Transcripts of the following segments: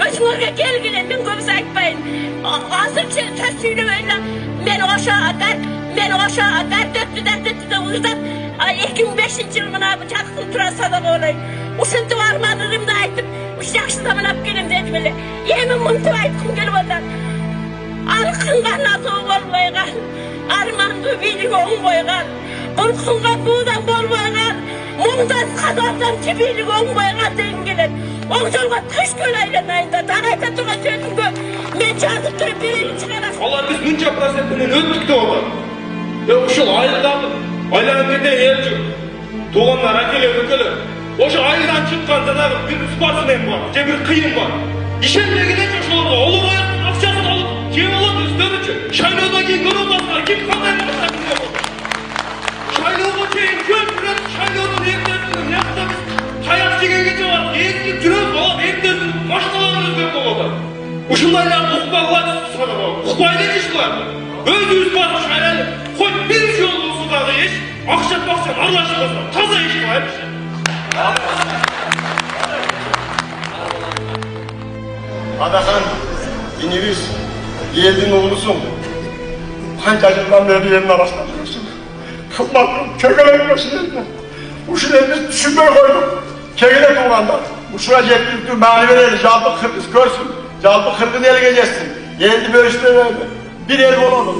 Özüňerge gelgile men köp aýtmaýyn. Azyrça täsirleýle men oşa dert uýdap 2005-nji ýyl mına bu çaksyl trasada bolay. Uşunty armanlarymdy aýtyp, "Uş ýaxşy tamanap gelem" dedim ele. Ýene munty aýtgym gelip olar. Arqyngan ato bolmaýgan, armandy bilig oňmaýgan, urqynga budan bolmaýgan, mundan kadardan tibilig oňmaýgan deýin gelet. Oň jolga tyş köleýlemäýin da, taýta turgan sözüňe men жазып turup birini çıkaras. Olar biz bunca prosentinen öldük de olar. Uşul aýyldan aýlanıp elçi. Tuğanlar, akeler, ökeler. Oşu aýydan çykkan da bir sportsmen var, je bir kıyın var. İşenmegine çoşularga olur aýaktın akçaсын alıp, jep alat üstönüçü. Şaýloodan keyin görülmezler, kim kanday bolsa bilmem olur. Şaýlooga çeyin köp bilen şaýloodan eklersin, ýakda biz taýak jegen gece var, eğitip жүрөбүz, olar eklersin, maşinalarını özgörüp bolot. Uşundaýlar ukpaglar sanaba, ukpayla işler. Özübüz barıp şaýlaly, koy bir yollusudagy iş, akşat baksan, arlaşmasın, taza iş var. Adakan, dinimiz, yeldin oğlusun. Kanca yıldan beri elin arasında durursun. Kılmakın, kökelemiyorsun eline. Uşun elini düşünmeye koydum. Kegele tuğlanlar. Uşuna cepli mani verelim, jalbı kırgız görsün. Jalbı kırgın ele geçersin. Yeldi bölüştüre verdi. Bir el olalım.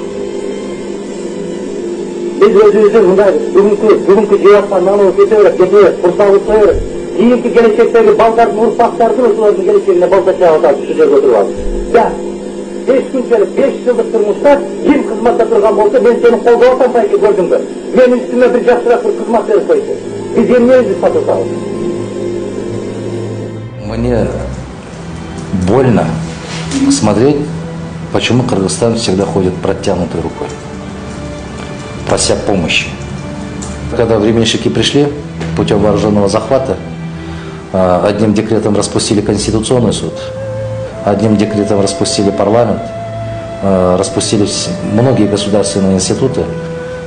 Biz özümüzün bunday bugünkü cevaplarını keseverek, kursalıklayerek, kiyinki gelecekteki baldarın urpaklarının özülerinin geleceğine baldaşağı atar düşecek oturuyor. Ya, 5 gün gelip 5 yıllık durmuşlar, kim kızmatta durgan bolsa, ben seni kolda ortampayı gördüm ben. Benim üstüme bir жақсырақ bir kızmat verip koydu. Biz емнеyiz сатылсауыз. Мне больно смотреть, почему Кыргызстан всегда ходит протянутой рукой, прося помощи. Когда временщики пришли путем вооруженного захвата, одним декретом распустили Конституционный суд, одним декретом распустили парламент, распустили многие государственные институты.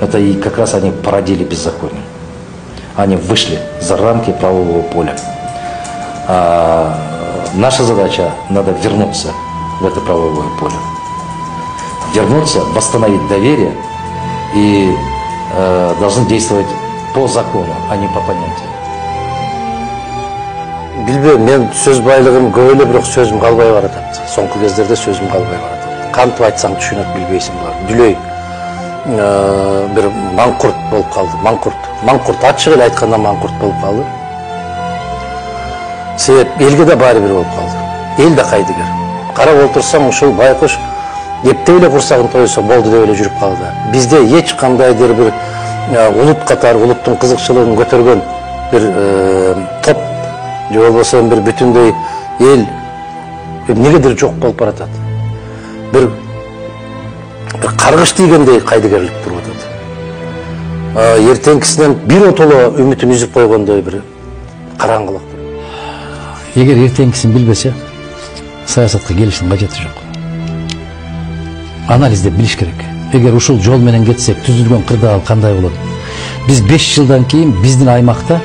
Это и как раз они породили беззаконие. Они вышли за рамки правового поля. Наша задача – надо вернуться в это правовое поле. Вернуться, восстановить доверие и должны действовать по закону, а не по понятию. Билбейм, мен сөз байлыгым көп эле, бирок сөзүм калбай баратат. Соңку кездерде сөзүм калбай баратат. Кантип айтсаң түшүнөт билбейсиң булар. Дүлөй bir mankurt болуп калды. Mankurt ачык эле айтканда mankurt болуп калды. Себеп элге да баары бир болуп калды. Эл да кайдыгер. Карап отурсаң ушул байкуш эптеп эле курсагын тоюса болду деп эле жүрүп калды. Бизде эч кандайдыр бир улут катары, улуттун кызыкчылыгын көтөргөн bir топ же болбосо bir бүтүндөй эл негедир жок болуп баратат. Bir каргыш тийгендей кайдыгерлик туруп атат. Эртеңкисинен бир отоло үмүтүн үзүп койгондой bir караңгылык. Егер эртеңкисин билбесе, саясатка келиштин кажети жок. Анализдеп билиш керек. Эгер ушул жол менен кетсек, түзүлгөн кырдаал кандай болот? Биз 5 жылдан кийин биздин аймакта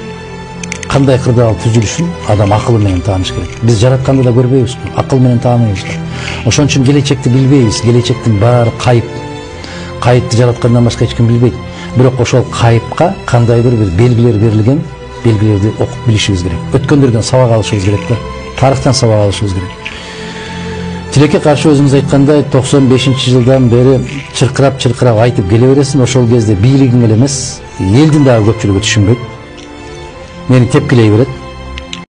кандай кырдаал түзүлүшүн адам акылы менен тааныш керек. Биз жаратканды да көрбөйбүз, акыл менен тааныбыз. Ошон үчүн келечекти билбейбиз. Келечектин баары кайып. Кайыпты жараткандан башка эч ким билбейт. Бирок ошол кайыпка кандайдыр бир белгилер берилген, белгилерди окуп билишибиз керек. Өткөндөрдөн сабак алышыбыз керек да. Тарыхтан сабак алышыбыз керек. Тилекке каршы өзүңүз айткандай 95-жылдан бери чыркырап айтып келе бересиң. Ошол кезде бийлигиң эле эмес, элдин дагы көпчүлүгү түшүнбөйт. Мени тепкилей берет.